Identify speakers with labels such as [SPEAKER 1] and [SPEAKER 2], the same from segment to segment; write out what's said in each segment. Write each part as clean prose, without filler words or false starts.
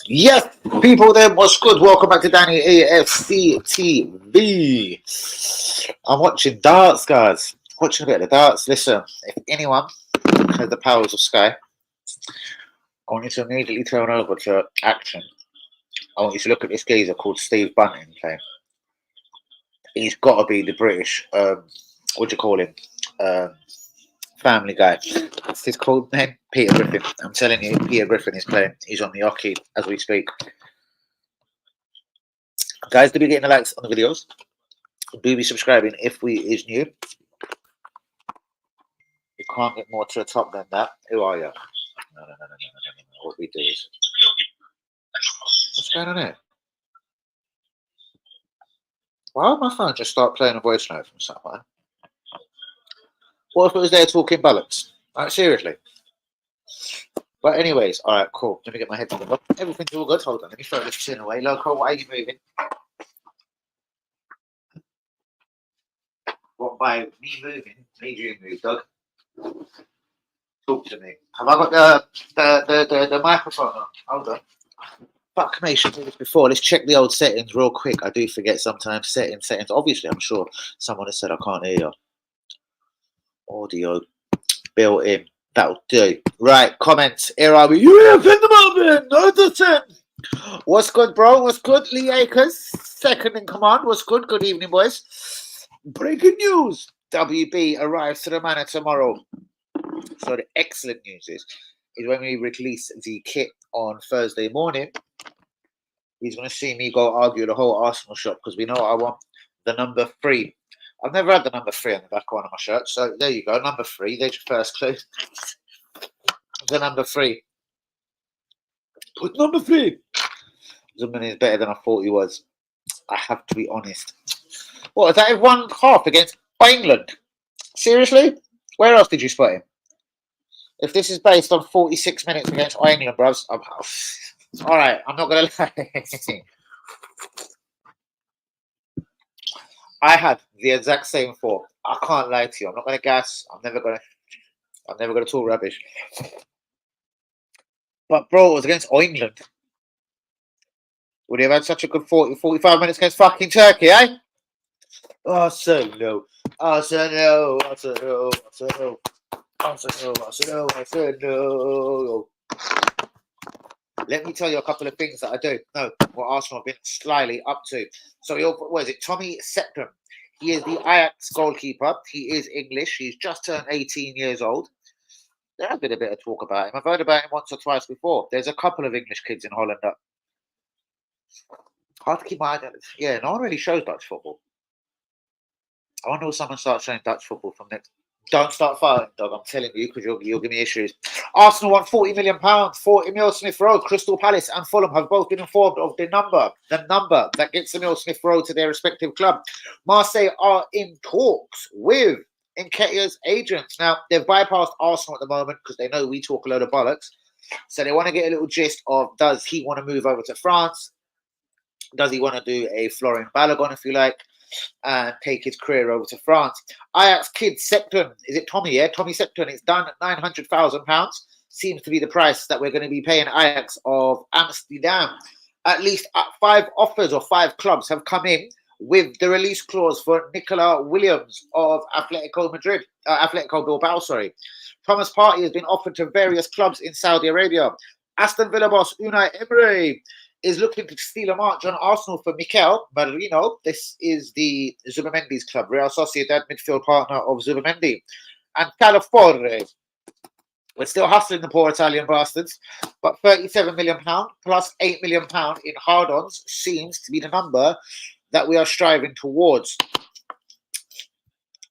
[SPEAKER 1] Yes, people there, what's good? Welcome back to Danny AFC TV. I'm watching darts, guys. Watching a bit of the darts. Listen, if anyone has the powers of Sky, I want you to immediately turn over to action. I want you to look at this geezer called Steve Bunting playing. He's got to be the British, what do you call him? Family Guy. What's his called name? Peter Griffin. I'm telling you, Peter Griffin is playing. He's on the hockey as we speak. Guys, do be getting the likes on the videos. Do be subscribing if we is new. You can't get more to the top than that. Who are you? No. What we do is. What's going on here? Why would my phone just start playing a voice note from someone? What if it was there talking bollocks? Like, seriously. But anyways, alright, cool. Let me get my head together. Everything's all good. Hold on, let me throw this tin away. Loco, why are you moving? What, by me moving? Made you move, Doug. Talk to me. Have I got the microphone on? Hold on. Fuck me, I should do this before. Let's check the old settings real quick. I do forget sometimes. Settings. Obviously, I'm sure someone has said I can't hear you. Audio built in. That'll do. Right, comments. Here are we. You have in the moment. Noticing. What's good, bro? What's good? Lee Akers, second in command. What's good? Good evening, boys. Breaking news. WB arrives to the manor tomorrow. So the excellent news is when we release the kit on Thursday morning, he's going to see me go argue the whole Arsenal shop because we know I want the number 3. I've never had the number 3 on the back of one of my shirts. So there you go, number 3. There's your first clue. The number 3. Put number 3. Zumman is better than I thought he was. I have to be honest. What, is that 1-1 against England? Seriously? Where else did you spot him? If this is based on 46 minutes against England, bros, all right, I'm not going to lie. I had the exact same thought. I can't lie to you. I'm not going to gas. I'm never going to talk rubbish. But, bro, it was against England. Would he have had such a good 45 minutes against fucking Turkey, eh? Arsenal. Let me tell you a couple of things that I do know what Arsenal have been slyly up to. So, what is it? Tommy Septon. He is the Ajax goalkeeper. He is English. He's just turned 18 years old. There has been a bit of talk about him. I've heard about him once or twice before. There's a couple of English kids in Holland that hard to keep my eye on. Yeah, no one really shows Dutch football. I wonder if someone starts showing Dutch football from next. Don't start fighting, dog. I'm telling you, because you'll give me issues. Arsenal want £40 million for Emile Smith Rowe. Crystal Palace and Fulham have both been informed of the number that gets Emile Smith Rowe to their respective club. Marseille are in talks with Nketiah's agents. Now, they've bypassed Arsenal at the moment because they know we talk a load of bollocks. So they want to get a little gist of, does he want to move over to France? Does he want to do a Florian Balogun, if you like, and take his career over to France? Ajax kid Septon, is it Tommy? Yeah, Tommy Septon. It's done at £900,000. Seems to be the price that we're going to be paying Ajax of Amsterdam. At least 5 offers or 5 clubs have come in with the release clause for Nicola Williams of Atletico Bilbao. Sorry, Thomas Partey has been offered to various clubs in Saudi Arabia. Aston Villa boss Unai Emery is looking to steal a march on Arsenal for Mikel Merino. This is the Zubamendi's club, Real Sociedad midfield partner of Zubamendi. And Calafiore. We're still hustling the poor Italian bastards, but £37 million plus £8 million in hard-ons seems to be the number that we are striving towards.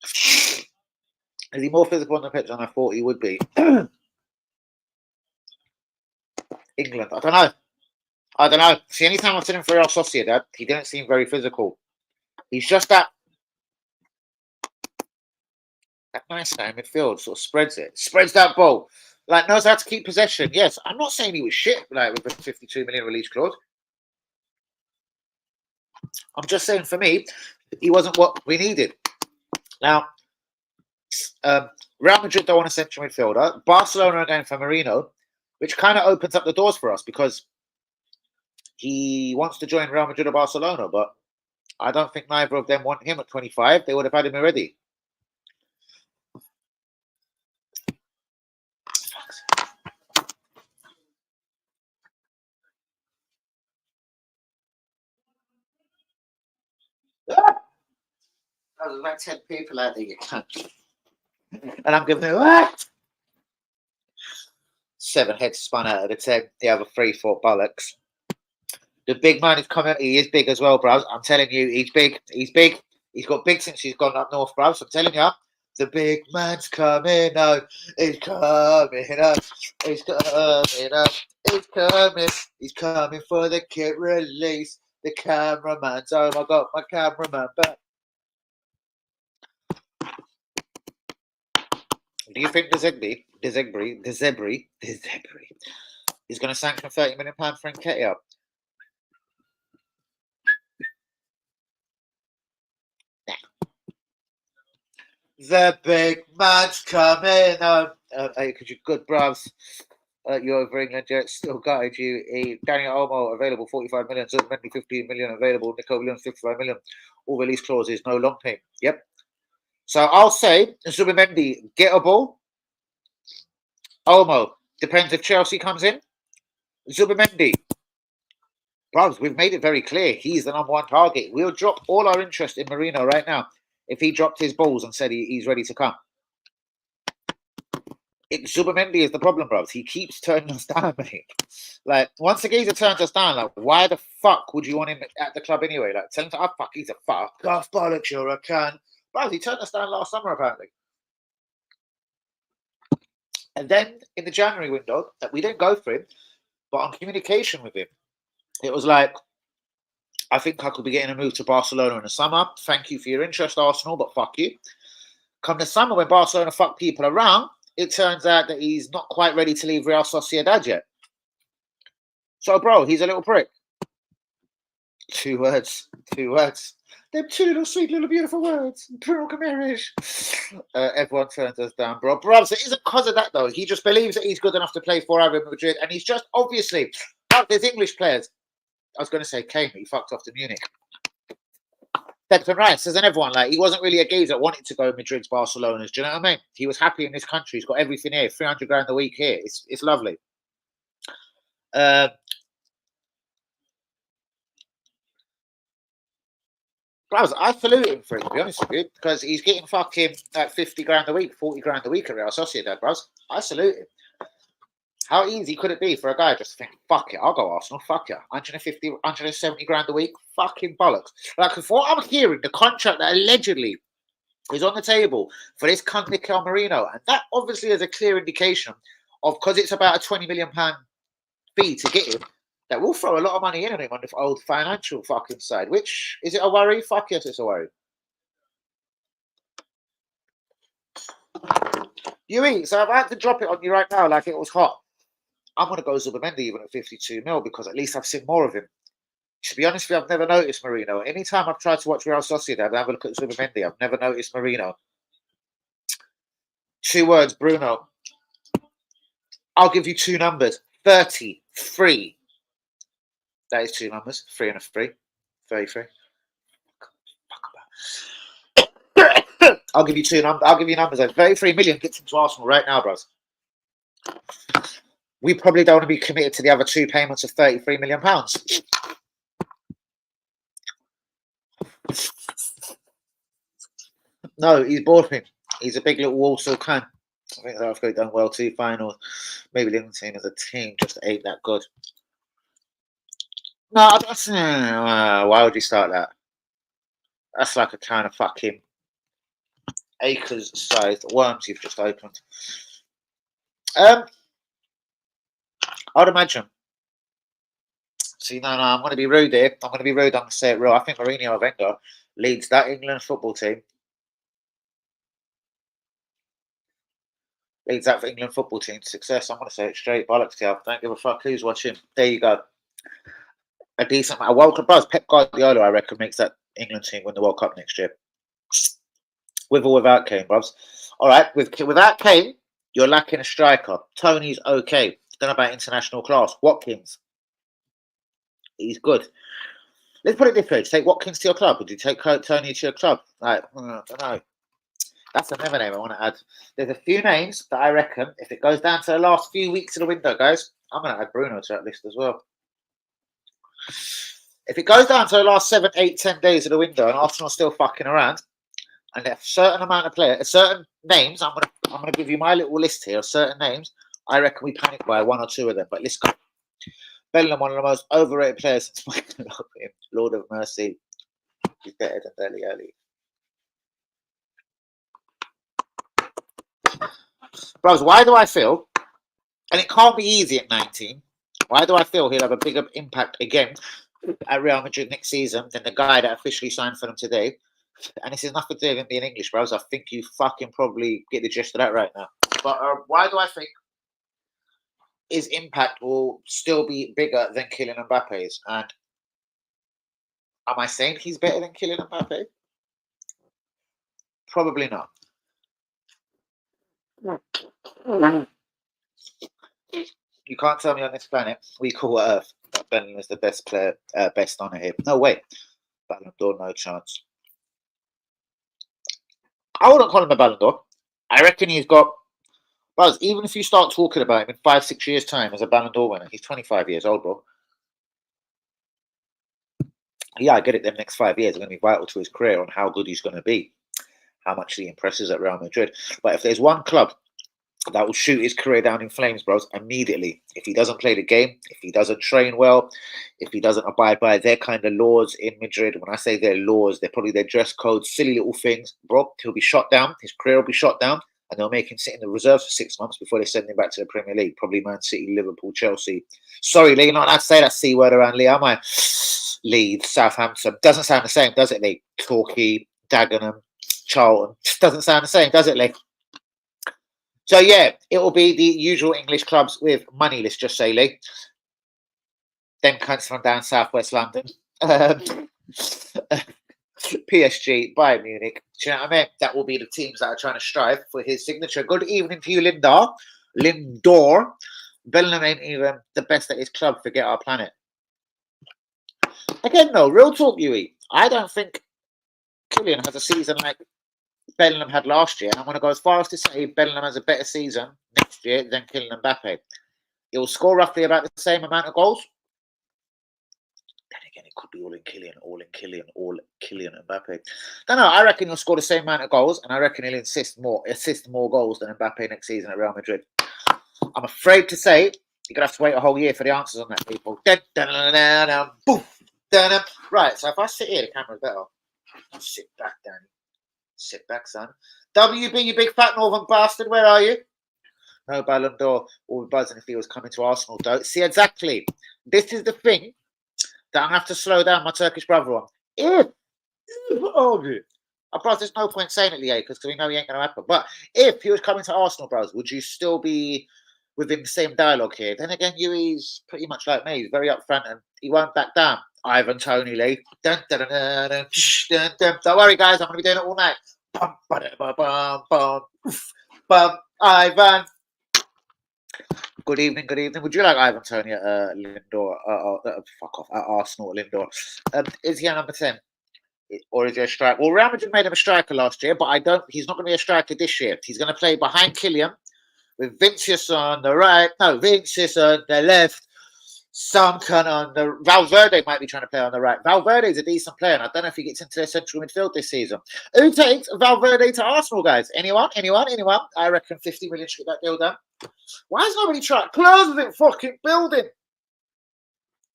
[SPEAKER 1] Is he more physical on the pitch than I thought he would be? England, I don't know. See, anytime I've seen him for Real Sociedad, he didn't seem very physical. He's just that nice guy in midfield, sort of spreads that ball, like knows how to keep possession. Yes, I'm not saying he was shit, like with the 52 million release clause. I'm just saying, for me, he wasn't what we needed. Now, Real Madrid don't want a central midfielder. Barcelona are going for Marino, which kind of opens up the doors for us because he wants to join Real Madrid or Barcelona, but I don't think neither of them want him at 25. They would have had him already. There's about 10 people out there, you can't. And I'm giving them what? 7 heads spun out of the 10. The other 3 thought bollocks. The big man is coming. He is big as well, bros. I'm telling you, he's big. He's big. He's got big since he's gone up north, bros. I'm telling you, the big man's coming up. He's coming up. He's coming up. He's coming. He's coming for the kit release. The cameraman's. Oh my God, my cameraman back. Do you think the Zebri is going to sanction £30 million for Nketiah? The big man's coming home. Because you're good, bros. You're over England, Jets still gutted you. Daniel Olmo available 45 million, Zubimendi 15 million available, Nico Williams 55 million. All release clauses, no long pay. Yep. So I'll say Zubimendi gettable. Olmo depends if Chelsea comes in. Zubimendi, bros, we've made it very clear he's the number 1 target. We'll drop all our interest in Marino right now if he dropped his balls and said he's ready to come. Zubimendi is the problem, bros. He keeps turning us down, mate. Like, once the geezer turns us down, like, why the fuck would you want him at the club anyway? Like, tell him to, fuck, he's a fuck. Off bollocks, you're a cunt. Bros, he turned us down last summer, apparently. And then, in the January window, that we didn't go for him, but on communication with him, it was like, I think I could be getting a move to Barcelona in the summer. Thank you for your interest, Arsenal, but fuck you. Come the summer, when Barcelona fuck people around, it turns out that he's not quite ready to leave Real Sociedad yet. So, bro, he's a little prick. 2 words. 2 words. They're 2 little sweet, little beautiful words. Everyone turns us down, bro. Bro, so it isn't because of that, though. He just believes that he's good enough to play for Real Madrid, and he's just obviously, like there's English players. I was going to say Kane, but he fucked off to Munich. Declan Rice, isn't everyone? Like, he wasn't really a geezer that wanted to go Madrid's, Barcelona's. Do you know what I mean? He was happy in this country. He's got everything here. 300 grand a week here. It's lovely. I salute him for it, to be honest with you, because he's getting fucking 50 grand a week, 40 grand a week at Real Sociedad, bros. I salute him. How easy could it be for a guy just to think, fuck it, I'll go Arsenal, fuck it. 150, 170 grand a week, fucking bollocks. Like, for what I'm hearing, the contract that allegedly is on the table for this cunt Mikel Marino, and that obviously is a clear indication of, because it's about a £20 million fee to get him, that will throw a lot of money in on him on the old financial fucking side. Which, is it a worry? Fuck yes, it's a worry. So I've had to drop it on you right now like it was hot. I'm going to go Zubimendi even at 52 mil because at least I've seen more of him. To be honest with you, I've never noticed Marino. Anytime I've tried to watch Real Sociedad and have a look at Zubimendi, I've never noticed Marino. 2 words, Bruno. I'll give you 2 numbers. 33. That is 2 numbers. 3 and a 3. 33. I'll give you 2 numbers. I'll give you numbers. 33 million gets into Arsenal right now, bros. We probably don't want to be committed to the other 2 payments of £33 million. No, he's boring. He's a big little Walsall cunt. I think South Africa done well 2 finals. Maybe the England team as a team just ain't that good. No, why would you start that? That's like a kind of fucking acres-sized worms you've just opened. I'd imagine. See, no, I'm going to be rude here. I'm going to be rude. I'm going to say it real. I think Mourinho Wenger leads that England football team. Leads that England football team to success. I'm going to say it straight. Bollocks to you. Don't give a fuck who's watching. There you go. A decent, a World Cup buzz. Pep Guardiola, I reckon, makes that England team win the World Cup next year. With or without Kane, bros. All right, without Kane, you're lacking a striker. Tony's okay. Don't know about international class. Watkins. He's good. Let's put it this way. Take Watkins to your club. Would you take Tony to your club? Like, I don't know. That's another name I want to add. There's a few names that I reckon, if it goes down to the last few weeks of the window, guys, I'm going to add Bruno to that list as well. If it goes down to the last 7, 8, 10 days of the window and Arsenal are still fucking around, and a certain amount of players, certain names, I'm gonna give you my little list here of certain names. I reckon we panic by 1 or 2 of them. But let's go. Bellingham, one of the most overrated players since Michael Owen. Lord of mercy, he's better than Dele Alli. Bros, why do I feel, and it can't be easy at 19, why do I feel he'll have a bigger impact again at Real Madrid next season than the guy that officially signed for them today? And this is nothing to do with him being English, bros. I think you fucking probably get the gist of that right now. But why do I think his impact will still be bigger than Kylian Mbappe's? And am I saying he's better than Kylian Mbappe? Probably not. You can't tell me on this planet we call Earth that Bellingham is the best player, best on here. No way. Ballon d'Or, no chance. I wouldn't call him a Ballon d'Or. I reckon he's got. Buzz, even if you start talking about him in 5, 6 years' time as a Ballon d'Or winner, he's 25 years old, bro. Yeah, I get it. The next 5 years are going to be vital to his career on how good he's going to be, how much he impresses at Real Madrid. But if there's one club that will shoot his career down in flames, bros, immediately, if he doesn't play the game, if he doesn't train well, if he doesn't abide by their kind of laws in Madrid, when I say their laws, they're probably their dress codes, silly little things, bro, he'll be shot down. His career will be shot down. And they'll make him sit in the reserves for 6 months before they send him back to the Premier League. Probably Man City, Liverpool, Chelsea. Sorry, Lee, not allowed to say that C word around Lee, am I? Leeds, Southampton. Doesn't sound the same, does it, Lee? Torquay, Dagenham, Charlton. Doesn't sound the same, does it, Lee? So, yeah, it will be the usual English clubs with money, let's just say, Lee. Them cunts from down southwest London. PSG, Bayern Munich. Do you know what I mean? That will be the teams that are trying to strive for his signature. Good evening to you, Lindor. Bellingham ain't even the best at his club. Forget our planet. Again, though, real talk, Yui. I don't think Kylian has a season like Bellingham had last year. And I'm going to go as far as to say Bellingham has a better season next year than Kylian Mbappe. He will score roughly about the same amount of goals. Then again, it could be all in Kylian Mbappe. No, I reckon he'll score the same amount of goals, and I reckon he'll assist more goals than Mbappe next season at Real Madrid. I'm afraid to say you're gonna have to wait a whole year for the answers on that, people. Right, so if I sit here, the camera's better. Sit back, Danny. Sit back, son. WB, you big fat northern bastard, where are you? No Ballon d'Or. All the buzzing if he was coming to Arsenal, though. See, exactly. This is the thing that I'm going to have to slow down my Turkish brother on. Bros, there's no point saying it, Leo, because we know he ain't going to happen. But if he was coming to Arsenal, bros, would you still be within the same dialogue here? Then again, Yui's pretty much like me. He's very upfront and he won't back down. Ivan Toney, Lee. Don't worry, guys. I'm going to be doing it all night. Ivan. Good evening. Would you like Ivan Toney at Lindor? Fuck off. At Arsenal at Lindor. Is he a number 10? Or is he a striker? Well, Real Madrid made him a striker last year, but he's not going to be a striker this year. He's going to play behind Kylian with Vinicius on the right. No, Vinicius on the left. Some kind on the Valverde might be trying to play on the right. Valverde is a decent player, and I don't know if he gets into their central midfield this season. Who takes Valverde to Arsenal, guys? Anyone? I reckon 50 million should get that deal done. Why is nobody trying? Close the fucking building.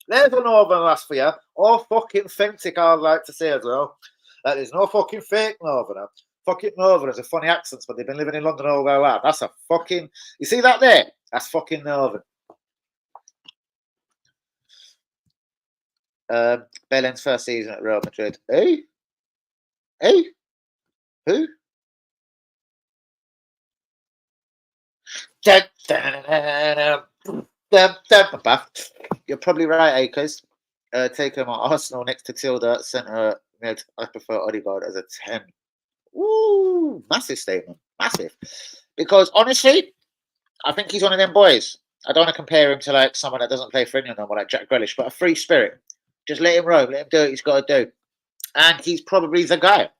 [SPEAKER 1] There's a northern lass for you. Or fucking authentic, I'd like to say as well. There's no fucking fake northerner. Fucking northerners have funny accents, but they've been living in London all their life. That's a fucking... You see that there? That's fucking northern. Bellin's first season at Real Madrid. Hey? Who? You're probably right, Akers. Take him on Arsenal next to Tilda, centre mid. I prefer Odegaard as a 10. Ooh, massive statement. Massive. Because honestly, I think he's one of them boys. I don't want to compare him to like someone that doesn't play for England or like Jack Grealish, but a free spirit. Just let him roam. Let him do what he's got to do. And he's probably the guy.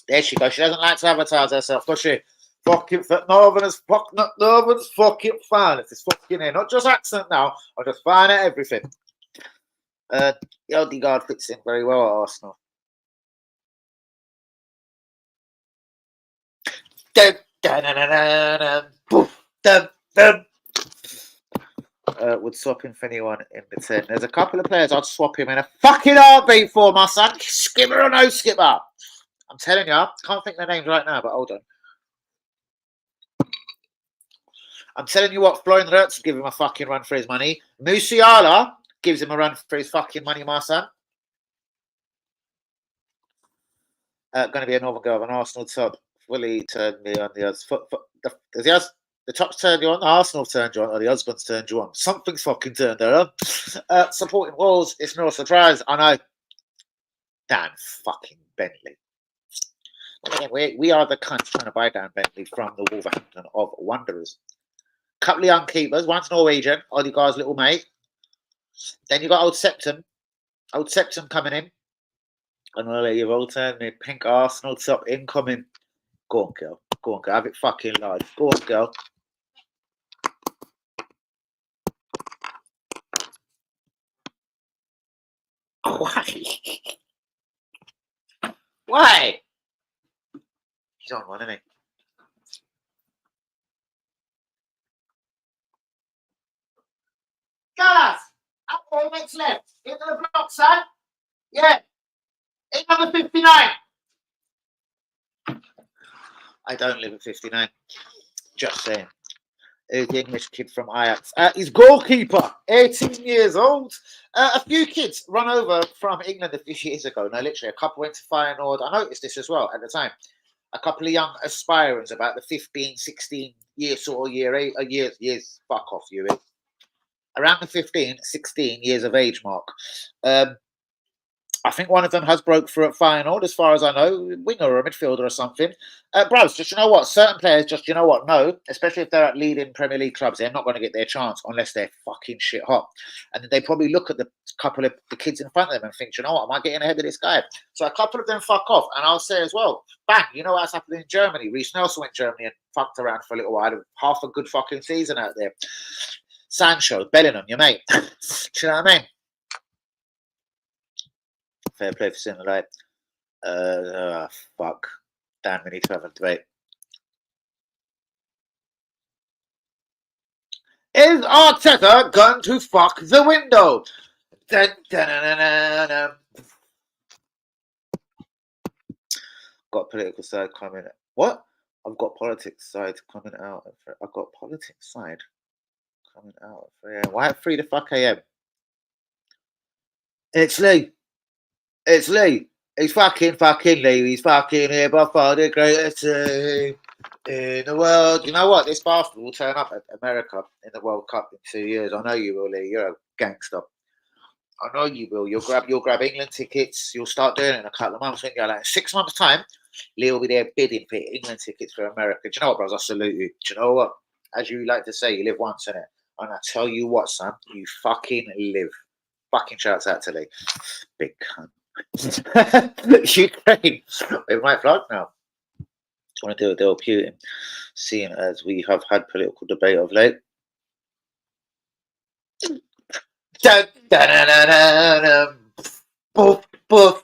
[SPEAKER 1] There she goes. She doesn't like to advertise herself, does she? Fucking Northerners, not Northerners, fucking fine. It's fucking here. Not just accent now. I'm just fine at everything. The Odegaard fits in very well at Arsenal. Would swap him for anyone in the 10. There's a couple of players I'd swap him in a fucking heartbeat for, my son. Skipper or no skipper. I'm telling you, I can't think of their names right now, but hold on. I'm telling you what, Florian Wirtz will give him a fucking run for his money. Musiala gives him a run for his fucking money, my son. Going to be a Northern girl of an Arsenal top. Fully turned me on the others. The top's turned you on, the Arsenal turned you on, or the husband's turned you on. Something's fucking turned her on. Supporting Wolves, it's no surprise. I know. Dan fucking Bentley. Again, we are the cunts trying to buy Dan Bentley from the Wolverhampton of Wanderers. Couple of young keepers. One's Norwegian, Odegaard's little mate. Then you got Old Septon. Old Septon coming in. And you've all turned me pink Arsenal top incoming. Go on, girl. Go on, girl. Have it fucking live. Go on, girl. Why? Why? He's on one, isn't he? Guys, up there, next left. Into the block, son. Yeah. In number 59. I don't live at 59. Just saying. The English kid from Ajax. He's goalkeeper, 18 years old. A few kids run over from England a few years ago. No, literally, a couple went to Feyenoord. I noticed this as well at the time. A couple of young aspirants, about the 15, 16 years or years. Fuck off, you. Around the 15, 16 years of age mark. I think one of them has broke through at Feyenoord, as far as I know, winger or a midfielder or something. Bros, just you know what? Certain players, just you know what? No, especially if they're at leading Premier League clubs, they're not going to get their chance unless they're fucking shit hot. And then they probably look at the couple of the kids in front of them and think, you know what? Am I getting ahead of this guy? So a couple of them fuck off. And I'll say as well, bang, you know what's happening in Germany? Reece Nelson went to Germany and fucked around for a little while. Half a good fucking season out there. Sancho, Bellingham, your mate. Do you know what I mean? Fair play for seeing the light. Fuck. Dan, we need to have a debate. Is Arteta going to fuck the window? Dun, dun, dun, dun, dun. Got political side coming. What? I've got politics side coming out. I've got politics side coming out. Why at 3 the fuck a.m.? It's Lee. It's Lee. He's fucking Lee. He's fucking here by far the greatest team in the world. You know what? This bastard will turn up at America in the World Cup in 2 years. I know you will, Lee. You're a gangster. I know you will. You'll grab England tickets. You'll start doing it in a couple of months. When you're like 6 months' time, Lee will be there bidding for England tickets for America. Do you know what, bros? I salute you. Do you know what? As you like to say, you live once, innit? And I tell you what, son, you fucking live. Fucking shouts out to Lee. Big cunt. Ukraine. It might vlog now. I want to do a deal with Putin, seeing as we have had political debate of late. Dun, dun, dun, dun, dun, dun. Boof, boof.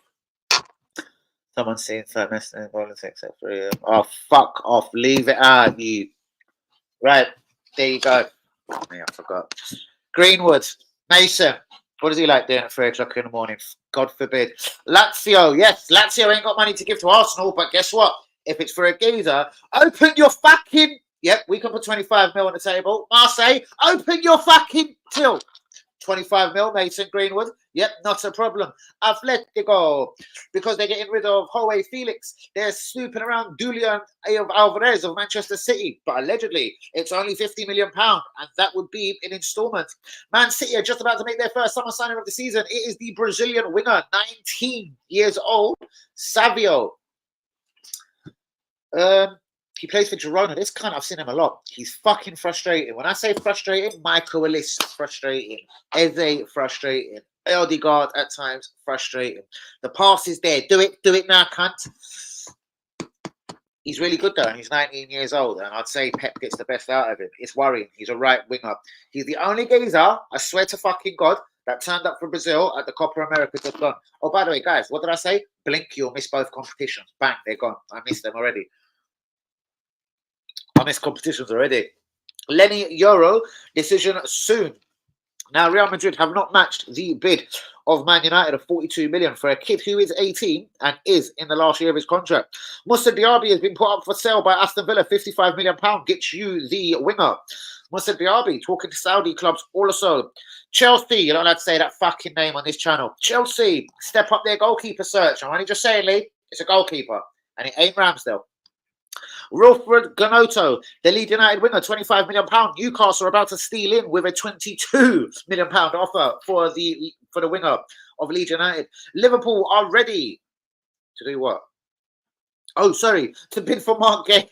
[SPEAKER 1] Someone's saying something in politics at 3 a.m. Oh, fuck off. Leave it out, you. Right. There you go. Oh, man, I forgot. Greenwood. Mason. What does he like doing at 3 o'clock in the morning? God forbid. Lazio. Yes, Lazio ain't got money to give to Arsenal, but guess what? If it's for a geezer, open your fucking... Yep, we can put 25 mil on the table. Marseille, open your fucking till. 25 mil, Mason Greenwood. Yep, not a problem. Atletico, because they're getting rid of Joe Felix. They're snooping around Julian Alvarez of Manchester City. But allegedly, it's only £50 million, and that would be in installments. Man City are just about to make their first summer signing of the season. It is the Brazilian winger, 19 years old, Savio. He plays for Girona. This cunt, I've seen him a lot. He's fucking frustrating. When I say frustrating, Michael Willis frustrating. Eze frustrating. Odegaard at times frustrating. The pass is there. Do it now, cunt. He's really good though. He's 19 years old, and I'd say Pep gets the best out of him. It's worrying. He's a right winger. He's the only geezer, I swear to fucking God, that turned up for Brazil at the Copa America that's gone. Oh, by the way, guys, what did I say? Blink, you'll miss both competitions. Bang, they're gone. I missed them already. I missed competitions already. Lenny Euro, decision soon. Now, Real Madrid have not matched the bid of Man United of 42 million for a kid who is 18 and is in the last year of his contract. Moussa Diaby has been put up for sale by Aston Villa. £55 million gets you the winger. Moussa Diaby talking to Saudi clubs also. Chelsea, you're not allowed to say that fucking name on this channel. Chelsea, step up their goalkeeper search. I'm only just saying, Lee, it's a goalkeeper and it ain't Ramsdale. Wilfred Gnonto, the Leeds United winger, £25 million. Newcastle are about to steal in with a £22 million offer for the winger of Leeds United. Liverpool are ready to do what? Oh, sorry, to bid for Mark Gay.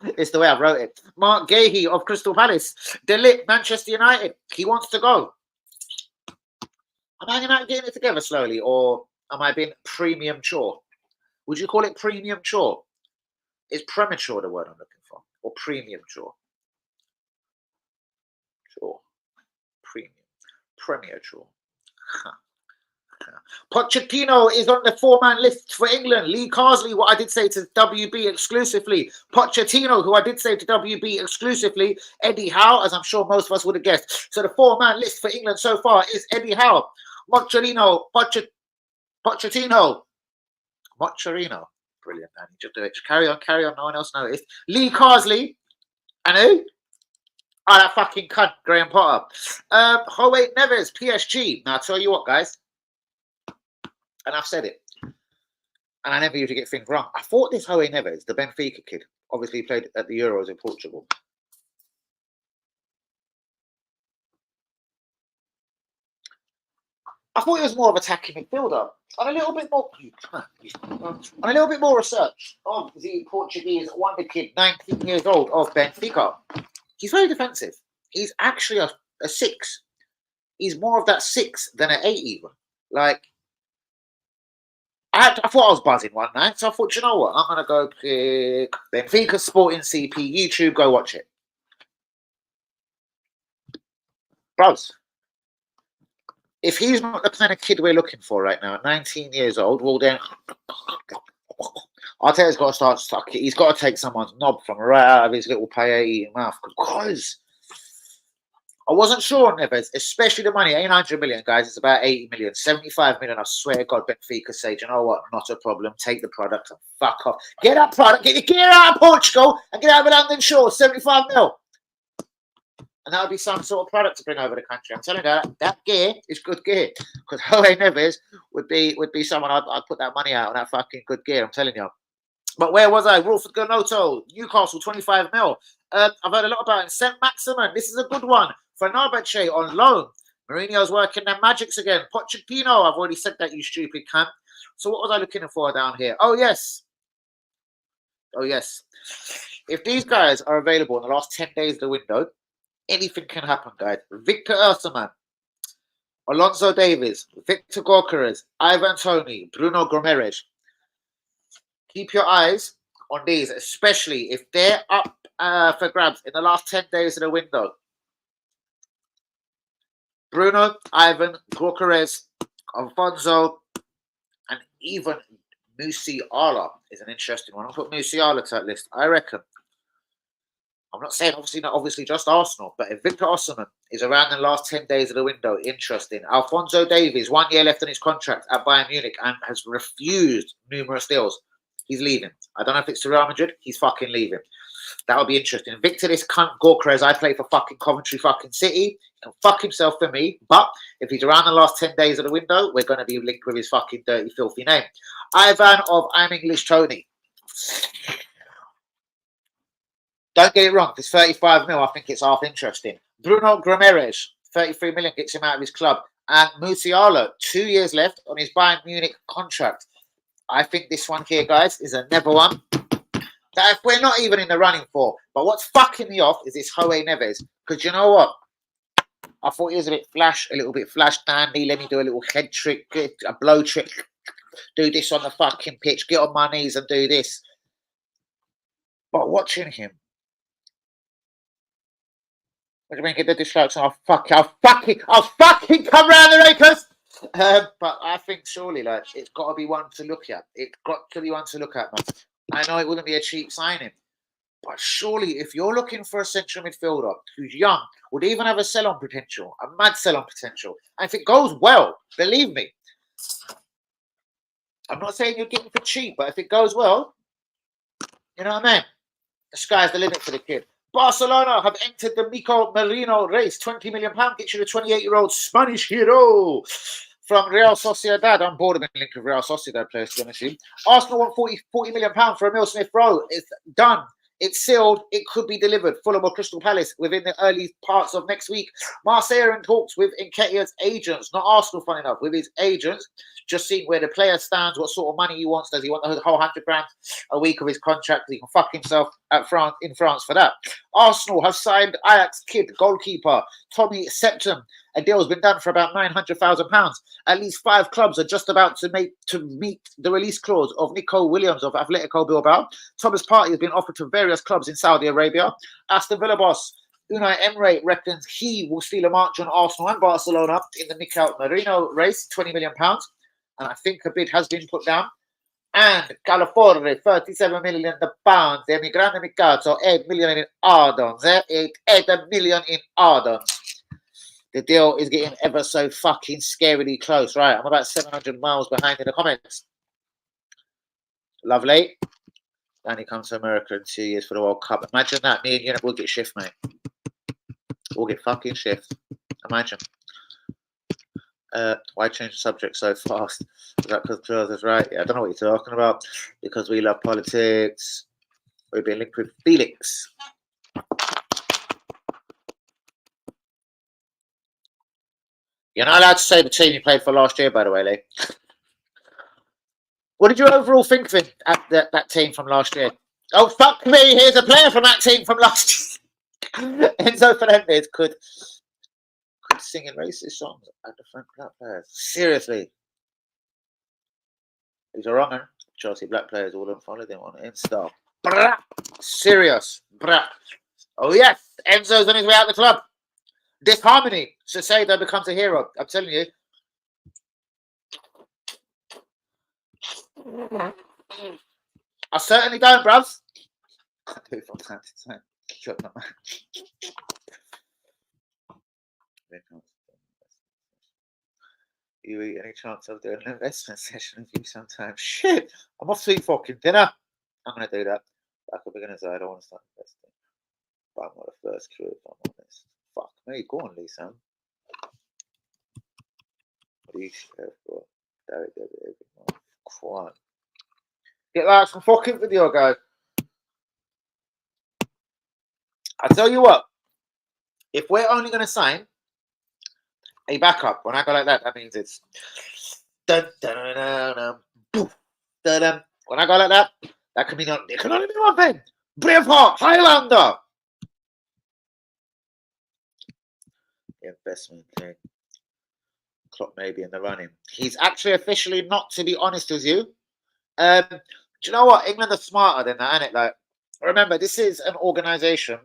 [SPEAKER 1] It's the way I wrote it. Mark Gahey of Crystal Palace. De Ligt, Manchester United. He wants to go. Am I not getting it together slowly, or am I being premium chore? Would you call it premium chore? Is premature the word I'm looking for? Or premium chore? Chore. Premium. Premier chore. Pochettino is on the 4-man list for England. Lee Carsley, what I did say to WB exclusively. Pochettino, who I did say to WB exclusively. Eddie Howe, as I'm sure most of us would have guessed. So the 4-man list for England so far is Eddie Howe, Pochettino. Brilliant, man. Just do it. Just carry on. No one else noticed. Lee Carsley. And who? Oh, that fucking cunt, Graham Potter. Howe Neves, PSG. Now, I'll tell you what, guys. And I've said it. And I never usually get things wrong. I thought this Howe Neves, the Benfica kid, obviously played at the Euros in Portugal. I thought he was more of attacking midfielder. On a little bit more research of the Portuguese wonder kid, 19 years old, of Benfica. He's very defensive. He's actually a 6. He's more of that 6 than an 8 even. Like, I thought I was buzzing one night, so I thought, you know what? I'm going to go pick Benfica Sporting CP, YouTube, go watch it. Bros. If he's not the kind of kid we're looking for right now, 19 years old, well then, Arteta's got to start sucking. He's got to take someone's knob from right out of his little paella mouth. Because I wasn't sure on Neves, especially the money, 800 million, guys. It's about 80 million, 75 million. I swear to God, Benfica say, you know what? Not a problem. Take the product and fuck off. Get that product, get out of Portugal and get out of London Shore. 75 mil. And that would be some sort of product to bring over the country. I'm telling you that gear is good gear. Because Howe Neves would be someone I'd put that money out on that fucking good gear. I'm telling you. But where was I? Wilfred Gnonto, Newcastle, 25 mil. I've heard a lot about it. St. Maximin, this is a good one. Fenerbahce on loan. Mourinho's working their magics again. Pochettino, I've already said that, you stupid cunt. So what was I looking for down here? Oh, yes. If these guys are available in the last 10 days of the window, anything can happen, guys. Victor Osimhen, Alonso Davies, Victor Gyökeres, Ivan Toney, Bruno Gomes. Keep your eyes on these, especially if they're up for grabs in the last 10 days of the window. Bruno, Ivan, Gyökeres, Alfonso, and even Musiala is an interesting one. I'll put Musiala to that list, I reckon. I'm not saying obviously just Arsenal, but if Victor Osimhen is around in the last 10 days of the window, interesting. Alfonso Davies, 1 year left on his contract at Bayern Munich and has refused numerous deals. He's leaving. I don't know if it's to Real Madrid. He's fucking leaving. That would be interesting. Victor, this cunt Gyökeres, I play for fucking Coventry fucking City. He can fuck himself for me. But if he's around the last 10 days of the window, we're going to be linked with his fucking dirty, filthy name. Ivan of I'm English Tony. Don't get it wrong. It's 35 mil. I think it's half interesting. Bruno Gomes, 33 million gets him out of his club. And Musiala, 2 years left on his Bayern Munich contract. I think this one here, guys, is another one that we're not even in the running for. But what's fucking me off is this Howe Neves. Because you know what? I thought he was a little bit flash dandy. Let me do a little head trick, a blow trick. Do this on the fucking pitch. Get on my knees and do this. But watching him, what do you mean? Get the distraction. I'll fucking come round the Rakers. But I think surely, like, it's got to be one to look at. It's got to be one to look at, man. I know it wouldn't be a cheap signing, but surely, if you're looking for a central midfielder who's young, would even have a sell-on potential, a mad sell-on potential, and if it goes well, believe me, I'm not saying you're getting for cheap, but if it goes well, you know what I mean? The sky's the limit for the kid. Barcelona have entered the Mikel Merino race. £20 million gets you the 28-year-old Spanish hero from Real Sociedad. I'm bored of being linked with Real Sociedad players, to be honest with you. Arsenal want £40 million for Emil Smith-Rowe. It's done. It's sealed. It could be delivered. Fulham or Crystal Palace within the early parts of next week. Marseille are in talks with Nketiah's agents, not Arsenal, funny enough, with his agents. Just seeing where the player stands, what sort of money he wants. Does he want the whole £100 a week of his contract? He can fuck himself in France for that. Arsenal have signed Ajax kid goalkeeper Tommy Septon. A deal has been done for about £900,000. At least 5 clubs are just about to meet the release clause of Nico Williams of Atletico Bilbao. Thomas Partey has been offered to various clubs in Saudi Arabia. Aston Villa boss Unai Emery reckons he will steal a march on Arsenal and Barcelona in the Mikel Merino race, £20 million. And I think a bid has been put down. And California, £37 million. Emigrante Mercato, £8 million in add-ons. 8 million in add-ons. The deal is getting ever so fucking scarily close. Right, I'm about 700 miles behind in the comments. Lovely. Danny comes to America in 2 years for the World Cup. Imagine that. Me and you will get shift, mate. We'll get fucking shift. Imagine. Why change the subject so fast? Is that because Charles is right? Yeah, I don't know what you're talking about. Because we love politics. We've been linked with Felix. You're not allowed to say the team you played for last year, by the way, Lee. What did you overall think of that team from last year? Oh, fuck me. Here's a player from that team from last year. Enzo Fernandez could singing racist songs at the front black players. Seriously. He's a wrong one. Chelsea black players all unfollow them on Insta. Brah. Serious. Brah. Oh, yes. Enzo's on his way out the club. Disharmony. Shiseido becomes a hero. I'm telling you. I certainly don't, bruv. I do from time to time. Shut up, man. You eat any chance of doing an investment session with you sometime? Shit, I'm off to eat fucking dinner. I'm going to do that. Like a beginner's eye, I don't want to start investing. But I'm not the first crew, if I'm honest. Fuck me, go on, Lee Sam. What do you share for? Direct debit every month. Quite. Get like some fucking video, guys. I tell you what, if we're only going to sign a backup, when I go like that, that means it's dun, dun, dun, dun, dun, poof, dun, dun. When I go like that, that can mean it can only be one thing. Braveheart, Highlander. The investment thing. Klopp maybe in the running. He's actually officially not, to be honest with you. Do you know what? England are smarter than that, isn't it? Like, remember, this is an organisation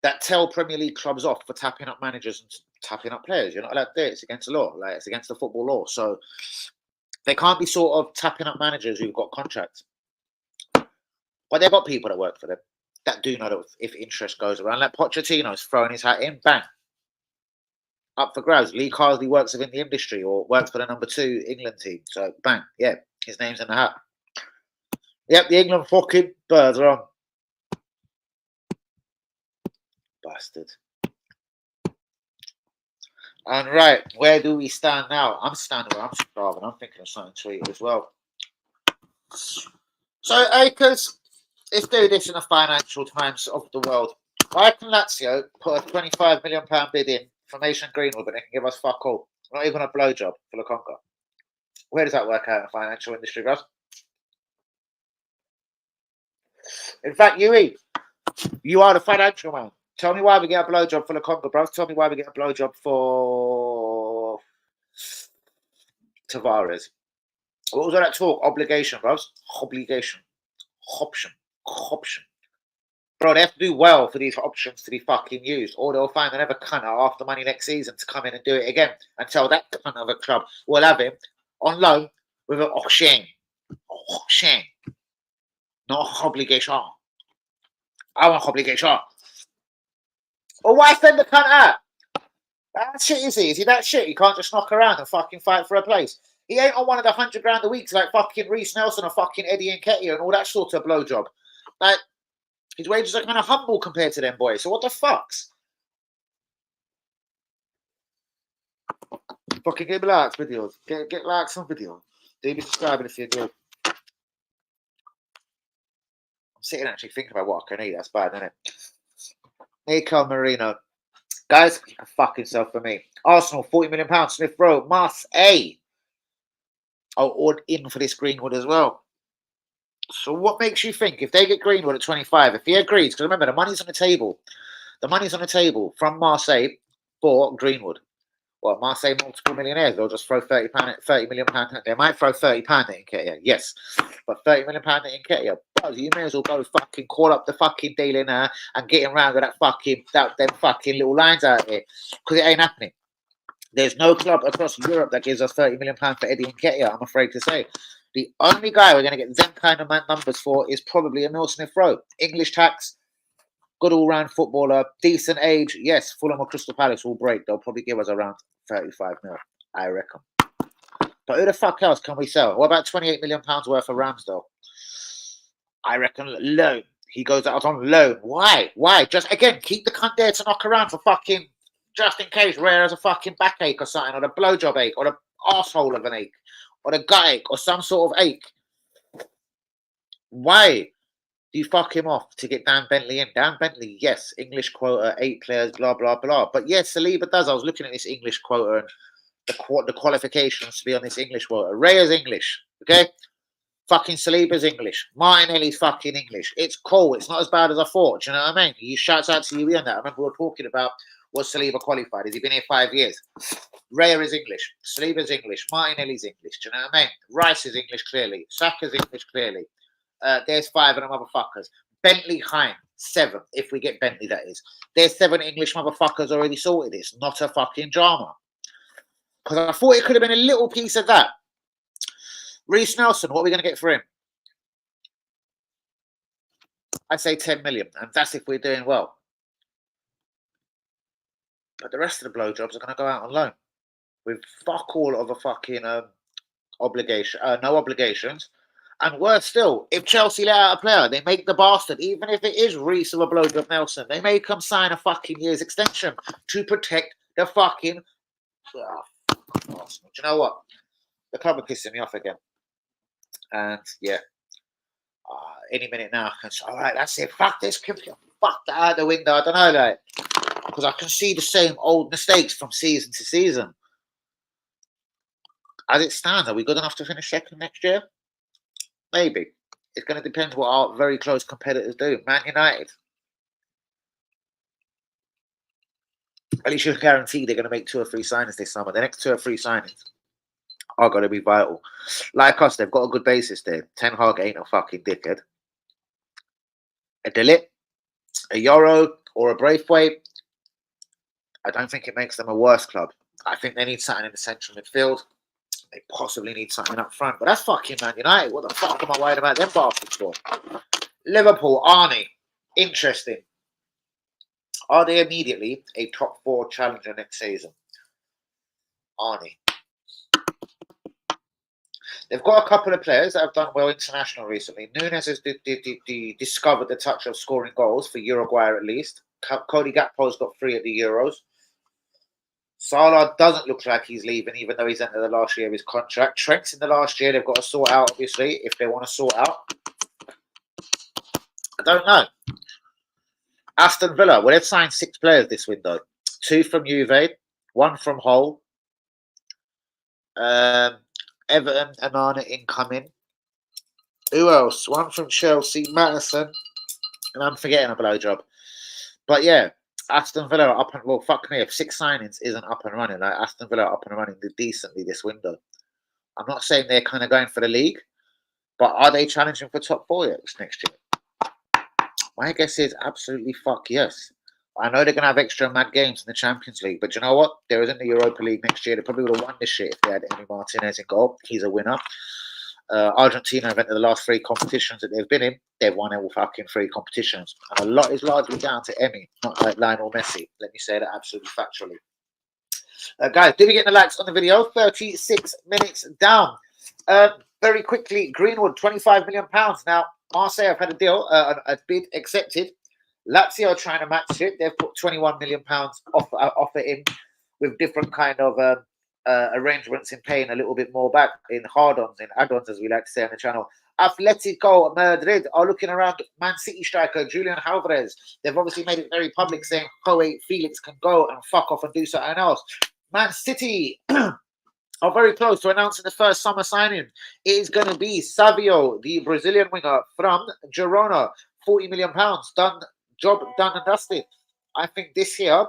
[SPEAKER 1] that tell Premier League clubs off for tapping up managers and tapping up players. You're not allowed to do it. It's against the law. Like, it's against the football law. So they can't be sort of tapping up managers who've got contracts. But they've got people that work for them that do know that if interest goes around. Like Pochettino's throwing his hat in, bang. Up for grabs. Lee Carsley works within the industry or works for the number 2 England team. So, bang. Yeah, his name's in the hat. Yep, the England fucking birds are on. Bastard. And right, where do we stand now? I'm standing where I'm starving. I'm thinking of something to eat as well. So, Acres, let's do this in the financial times of the world. Why can Lazio put a £25 million bid in for Mason Greenwood, but they can give us fuck all? Not even a blowjob for Lokonga. Where does that work out in the financial industry, Russ? In fact, you are the financial man. Tell me why we get a blowjob for Lokonga, bro. Tell me why we get a blowjob for Tavares. What was all that talk? Obligation, bro. Obligation. Option. Bro, they have to do well for these options to be fucking used, or they'll find another cunt after money next season to come in and do it again until that cunt of a club will have him on loan with an option. Not obligation. I want obligation. Or why send the cunt out? That shit is he? Is he that shit? He can't just knock around and fucking fight for a place. He ain't on one of the 100 grand a week like fucking Reece Nelson or fucking Eddie Nketiah and all that sort of blowjob. Like, his wages are kind of humble compared to them boys. So what the fucks? Fucking get likes videos. Get likes on videos. Do be subscribing if you're good. I'm sitting actually thinking about what I can eat. That's bad, isn't it? Nico Marino. Guys, you can fuck yourself for me. Arsenal, £40 million. Smith Rowe, Marseille. Oh, or in for this Greenwood as well. So what makes you think if they get Greenwood at 25, if he agrees, because remember, the money's on the table. The money's on the table from Marseille for Greenwood. Well, Marseille multiple millionaires. They'll just throw £30 million. They might throw £30 at Nketiah, yes. But £30 million at Nketiah. Bro, you may as well go fucking call up the fucking deal in there and get around with them fucking little lines out here. Because it ain't happening. There's no club across Europe that gives us £30 million for Eddie Nketiah, I'm afraid to say. The only guy we're going to get them kind of numbers for is probably Emil Smith Rowe. English tax, good all-round footballer, decent age. Yes, Fulham or Crystal Palace will break. They'll probably give us around 35 mil, I reckon. But who the fuck else can we sell? What about £28 million worth of Ramsdale? I reckon loan. He goes out on loan. Why? Just, again, keep the cunt there to knock around for fucking, just in case Rare has a fucking backache or something, or the blowjob ache, or the arsehole of an ache, or the gut ache, or some sort of ache. Why do you fuck him off to get Dan Bentley in? Dan Bentley, yes, English quota, 8 players, blah, blah, blah. But yes, Saliba does. I was looking at this English quota and the qualifications to be on this English quota. Raya's English, okay? Fucking Saliba's English. Martinelli's fucking English. It's cool. It's not as bad as I thought. Do you know what I mean? You shouts out to you on that. I remember we were talking about, was Saliba qualified? Has he been here 5 years? Raya is English. Saliba's English. Martinelli's English. Do you know what I mean? Rice is English, clearly. Saka's English, clearly. There's 5 of them motherfuckers. Bentley, Hein, 7, if we get Bentley, that is. There's 7 English motherfuckers already sorted this. Not a fucking drama. Because I thought it could have been a little piece of that. Reece Nelson, what are we going to get for him? I'd say 10 million, and that's if we're doing well. But the rest of the blowjobs are going to go out on loan with fuck all of a fucking obligation, no obligations. And worse still, if Chelsea let out a player, they make the bastard, even if it is Reece or a blowjob Nelson, they make him sign a fucking year's extension to protect the fucking. Oh, do you know what? The club are pissing me off again. And yeah, any minute now, I can say, all right, that's it. Fuck this, fuck that out the window. I don't know, like, because I can see the same old mistakes from season to season. As it stands, are we good enough to finish second next year? Maybe. It's going to depend what our very close competitors do. Man United. At least you're guaranteed they're going to make 2 or 3 signings this summer. The next 2 or 3 signings are going to be vital. Like us, they've got a good basis there. Ten Hag ain't a fucking dickhead. A Delit, a Euro, or a Braithwaite, I don't think it makes them a worse club. I think they need something in the central midfield. They possibly need something up front. But that's fucking Man United. What the fuck am I worried about them bastards for? Liverpool, Arnie. Interesting. Are they immediately a top 4 challenger next season? Arnie. They've got a couple of players that have done well international recently. Nunes has discovered the touch of scoring goals for Uruguay at least. Cody Gakpo's got 3 at the Euros. Salah doesn't look like he's leaving, even though he's entered the last year of his contract. Trent's in the last year. They've got to sort out, obviously, if they want to sort out. I don't know. Aston Villa, well, they've signed 6 players this window. 2 from Juve, 1 from Hull. Everton, Anana incoming. Who else? 1 from Chelsea, Madison. And I'm forgetting a blowjob. But yeah, Aston Villa are up and well, fuck me, if 6 signings isn't up and running, like Aston Villa are up and running decently this window. I'm not saying they're kind of going for the league, but are they challenging for top 4 yet next year? My guess is absolutely fuck yes. I know they're going to have extra mad games in the Champions League, but you know what? There isn't the Europa League next year. They probably would have won this shit if they had Emi Martinez in goal. He's a winner. Argentina have entered the last 3 competitions that they've been in. They've won all fucking 3 competitions. And a lot is largely down to Emi, not like Lionel Messi. Let me say that absolutely factually. Guys, did we get the likes on the video? 36 minutes down. Very quickly, Greenwood, £25 million. Now, Marseille have had a deal, a bid accepted. Lazio are trying to match it. They've put £21 million offer in with different kind of arrangements in paying a little bit more back in hard-ons, in add-ons, as we like to say on the channel. Atletico Madrid are looking around Man City striker Julian Tavares. They've obviously made it very public saying, Joe Felix can go and fuck off and do something else. Man City are very close to announcing the first summer signing. It is going to be Savio, the Brazilian winger from Girona. £40 million. Done, job done and dusted. I think this here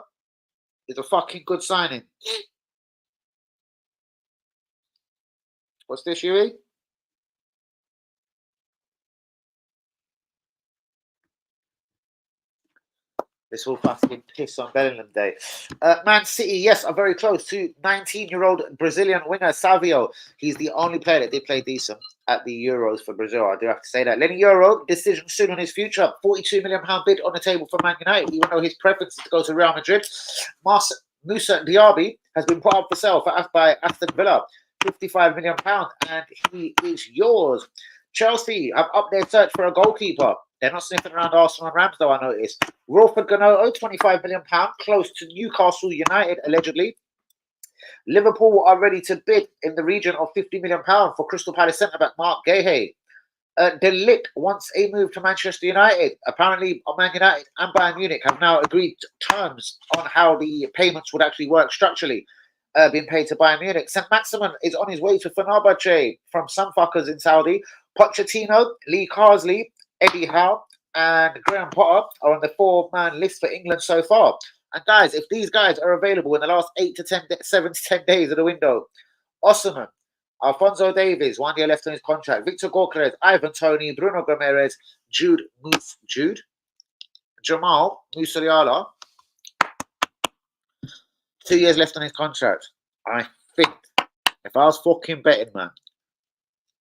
[SPEAKER 1] is a fucking good signing. What's this, Huey? This will fucking piss on Bellingham Day. Man City, yes, are very close to 19-year-old Brazilian winger Savio. He's the only player that did play decent at the Euros for Brazil. I do have to say that. Lenny Euro, decision soon on his future. £42 million bid on the table for Man United, even though his preference is to go to Real Madrid. Musa Diaby has been put up for sale by Aston Villa. £55 million, and he is yours. Chelsea have upped their search for a goalkeeper. They're not sniffing around Arsenal and Rams, though, I noticed. Wilfred Gnonto, £25 million, close to Newcastle United, allegedly. Liverpool are ready to bid in the region of £50 million for Crystal Palace centre-back Mark Guehi. De Ligt wants a move to Manchester United. Apparently, Man United and Bayern Munich have now agreed terms on how the payments would actually work structurally. Being paid to Bayern Munich. St. Maximin is on his way to Fenerbahce from some fuckers in Saudi. Pochettino, Lee Carsley, Eddie Howe, and Graham Potter are on the 4-man list for England so far. And guys, if these guys are available in the last 7 to 10 days of the window, Osimhen, Alphonso Davies, 1 year left on his contract, Victor Gyökeres, Ivan Toney, Bruno Gomes, Jamal Musiala, 2 years left on his contract. I think if I was fucking betting, man,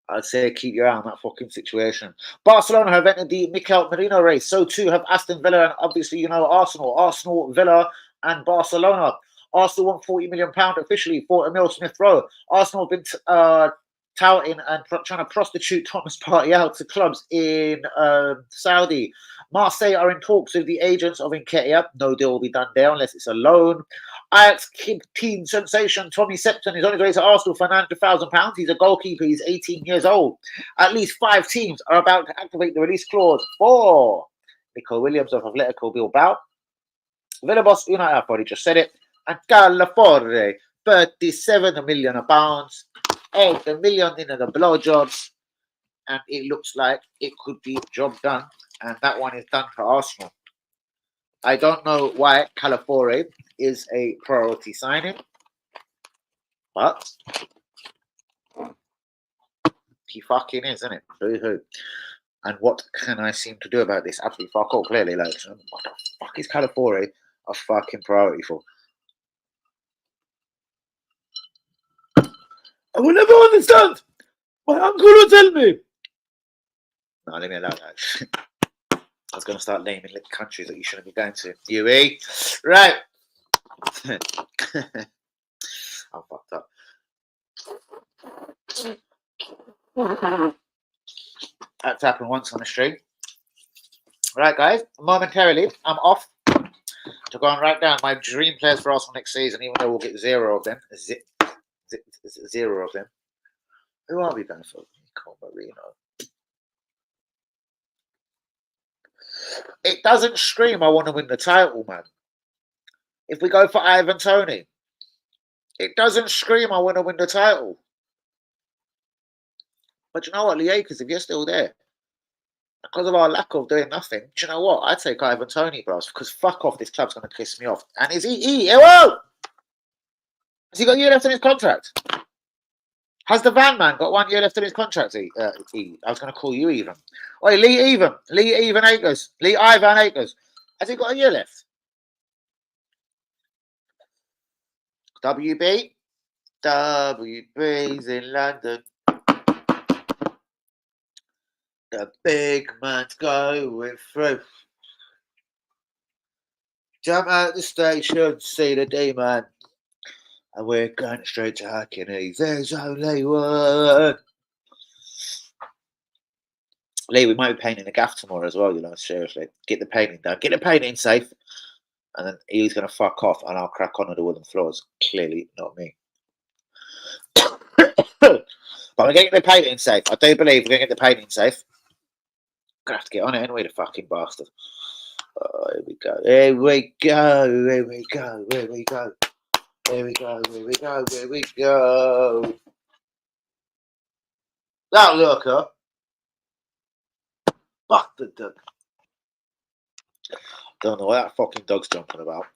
[SPEAKER 1] I'd say keep your eye on that fucking situation. Barcelona have entered the Mikel Merino race. So too have Aston Villa and obviously, you know, Arsenal. Arsenal, Villa and Barcelona. Arsenal want £40 million officially for Emil Smith-Rowe. Arsenal have been touting and trying to prostitute Thomas Partey out to clubs in Saudi. Marseille are in talks with the agents of Nketiah. No deal will be done there unless it's a loan. Ajax teen sensation Tommy Septon is on his way to Arsenal for £900,000. He's a goalkeeper. He's 18 years old. At least 5 teams are about to activate the release clause for Nico Williams of Atletico Bilbao. Villa boss United, I've already just said it. And Calaforre, £37 million. £8 million in the blowjobs. And it looks like it could be job done. And that one is done for Arsenal. I don't know why Calafiore is a priority signing, but he fucking is, isn't it? Boo-hoo. And what can I seem to do about this? Absolutely fuck all, clearly. Like, what the fuck is Calafiore a fucking priority for? I will never understand. My uncle will tell me. No, leave me alone. I was going to start naming countries that you shouldn't be going to. UE. Right. I'm fucked up. That's happened once on the stream. Right, guys. Momentarily, I'm off to go and write down my dream players for Arsenal next season, even though we'll get 0 of them. 0 of them. Who are we going for? Nico Marino. It doesn't scream I want to win the title, man. If we go for Ivan Toney, it doesn't scream I want to win the title. But you know what, Lee Akers, if you're still there, because of our lack of doing nothing. Do you know what? I'd take Ivan Toney, bros, because fuck off, this club's going to piss me off. And is whoa! Has he got a year left in his contract? Has the van man got 1 year left in his contract? I was going to call you even. Oi, Lee Ivan Akers. Has he got a year left? WB's in London. The big man's going through. Jump out the station, see the D-man. And we're going straight to Hackney. There's only one. Lee, we might be painting the gaff tomorrow as well, you know, seriously. Get the painting done. Get the painting safe. And then he's going to fuck off and I'll crack on with the wooden floors. Clearly, not me. But we're getting the painting safe. I do believe we're going to get the painting safe. Gonna have to get on it anyway, the fucking bastard. Oh, here we go. Here we go. Here we go. Here we go. Here we go. Here we go. Here we go. That looker. Fuck the dog. Don't know what that fucking dog's jumping about.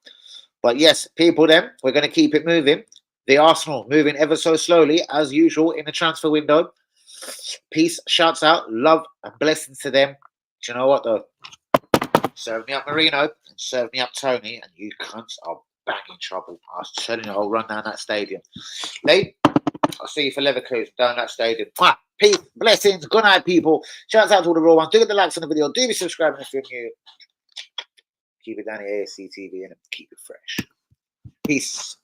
[SPEAKER 1] But yes, people, then we're going to keep it moving. The Arsenal moving ever so slowly, as usual, in the transfer window. Peace, shouts out, love and blessings to them. Do you know what though? Serve me up Marino and serve me up Tony, and you cunts are banging trouble. I was telling you, I'll run down that stadium. Lee, I'll see you for Leverkusen down that stadium. Peace, blessings, good night, people. Shouts out to all the raw ones. Do get the likes on the video. Do be subscribing if you're new. Keep it down here, ASC TV, and keep it fresh. Peace.